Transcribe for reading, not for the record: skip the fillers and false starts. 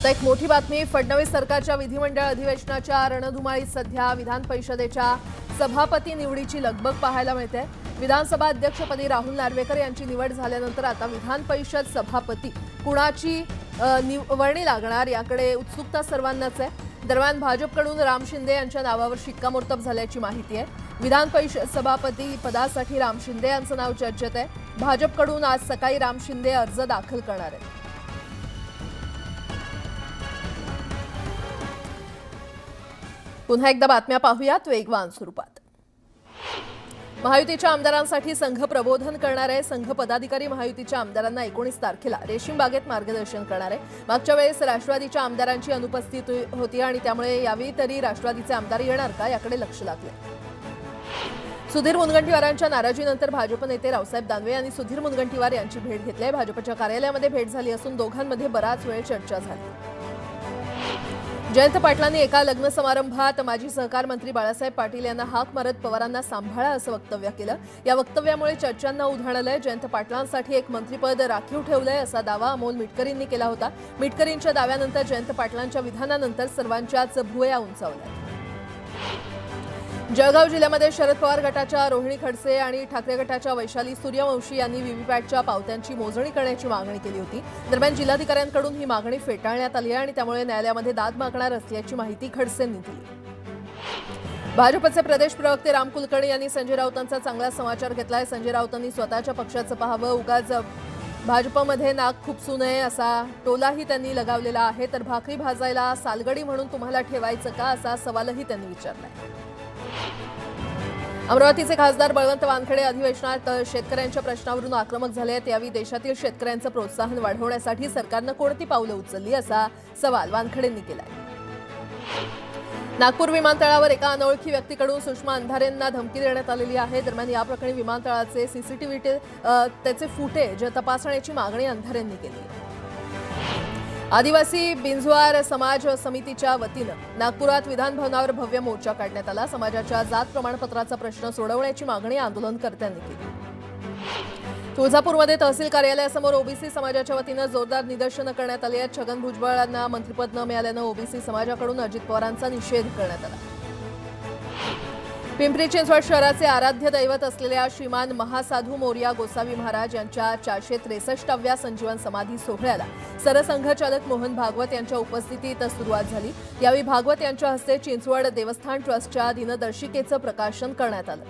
एक मोठी बातमी फडणवीस सरकारच्या विधिमंडळ अधिवेशनाच्या रणधुमाळीत सध्या विधान परिषदेच्या सभापती निवडीची लगबग पाहायला मिळते। विधानसभा अध्यक्षपदी राहुल नार्वेकर यांची निवड झाल्यानंतर आता विधान परिषद सभापती कुणाची निवडणी लागणार याकडे उत्सुकता सर्वांनाच आहे। दरम्यान भाजपकडून राम शिंदे यांच्या नावावर शिक्कामोर्तब झाल्याची माहिती आहे। विधान परिषद सभापती पदासाठी राम शिंदे यांचं नाव चर्चेत आहे। भाजपकडून आज सकाळी राम शिंदे अर्ज दाखल करणार आहेत। पुन्हा एकदा बातम्या पाहूयात वेगवान स्वरूपात। महायुतीच्या आमदारांसाठी संघ प्रबोधन करणार आहे। संघ पदाधिकारी महायुतीच्या आमदारांना 19 तारखेला रेशीम बागेत मार्गदर्शन करणार आहे। मागच्या वेळेस राष्ट्रवादीच्या आमदारांची अनुपस्थिती होती आणि त्यामुळे यावेळी तरी राष्ट्रवादीचे आमदार येणार का याकडे लक्ष लागले। सुधीर मुनगंटीवारांच्या नाराजीनंतर भाजप नेते रावसाहेब दानवे यांनी सुधीर मुनगंटीवार यांची भेट घेतली आहे। भाजपच्या कार्यालयामध्ये भेट झाली असून दोघांमध्ये बराच वेळ चर्चा झाली। जयंत पाटलांनी एका लग्न समारंभात माजी सहकार मंत्री बाळासाहेब पाटील यांना हाक मारत पवारांना सांभाळा असं वक्तव्य केलं। या वक्तव्यामुळे चर्चांना उधाण आलंय। जयंत पाटलांसाठी एक मंत्रिपद राखीव ठेवलंय असा दावा अमोल मिटकरींनी केला होता। मिटकरींच्या दाव्यानंतर जयंत पाटलांच्या विधानानंतर सर्वांच्याच भुवया उंचावल्या। जळगाव जिल्ह्यामध्ये शरद पवार गटाच्या रोहिणी खडसे आणि ठाकरे गटाच्या वैशाली सूर्यवंशी यांनी व्हीव्हीपॅटच्या पावत्यांची मोजणी करण्याची मागणी केली होती। दरम्यान जिल्हाधिकाऱ्यांकडून ही मागणी फेटाळण्यात आली आहे आणि त्यामुळे न्यायालयामध्ये दाद मागणार असल्याची माहिती खडसेंनी दिली। भाजपचे प्रदेश प्रवक्ते राम कुलकर्णी यांनी संजय राऊतांचा चांगला समाचार घेतलाय। संजय राऊतांनी स्वतःच्या पक्षाचं पाहावं, उगाच भाजपमध्ये नाक खुपसू नये असा टोलाही त्यांनी लगावलेला आहे। तर भाकरी भाजायला सालगडी म्हणून तुम्हाला ठेवायचं का असा सवालही त्यांनी विचारलाय। अमरावतीचे खासदार बळवंत वानखेडे अधिवेशनात शेतकऱ्यांच्या प्रश्नावरून आक्रमक झाले आहेत। यावेळी देशातील शेतकऱ्यांचं प्रोत्साहन वाढवण्यासाठी सरकारनं कोणती पावलं उचलली असा सवाल वानखेडेंनी केलाय। नागपूर विमानतळावर एका अनोळखी व्यक्तीकडून सुषमा अंधारेंना धमकी देण्यात आलेली आहे। दरम्यान या प्रकरणी विमानतळाचे सीसीटीव्ही त्याचे फुटेज तपासण्याची मागणी अंधारेंनी केली। आदिवासी बिंजवार समाज समितीच्या वतीनं नागपुरात विधान भवनावर भव्य मोर्चा काढण्यात आला। समाजाच्या जात प्रमाणपत्राचा प्रश्न सोडवण्याची मागणी आंदोलनकर्त्यांनी केली। तुळजापूरमध्ये तहसील कार्यालयासमोर ओबीसी समाजाच्या वतीनं जोरदार निदर्शनं करण्यात आली आहेत। छगन भुजबळांना मंत्रिपद न मिळाल्यानं ओबीसी समाजाकडून अजित पवारांचा निषेध करण्यात आला। पिंपरी चिंचवड शहराचे आराध्य दैवत असलेल्या श्रीमान महासाधू मोरया गोसावी महाराज यांच्या 463व्या संजीवन समाधी सोहळ्याला सरसंघचालक मोहन भागवत यांच्या उपस्थितीत सुरुवात झाली। यावेळी भागवत यांच्या हस्ते चिंचवड देवस्थान ट्रस्टच्या दिनदर्शिकेचं प्रकाशन करण्यात आलं।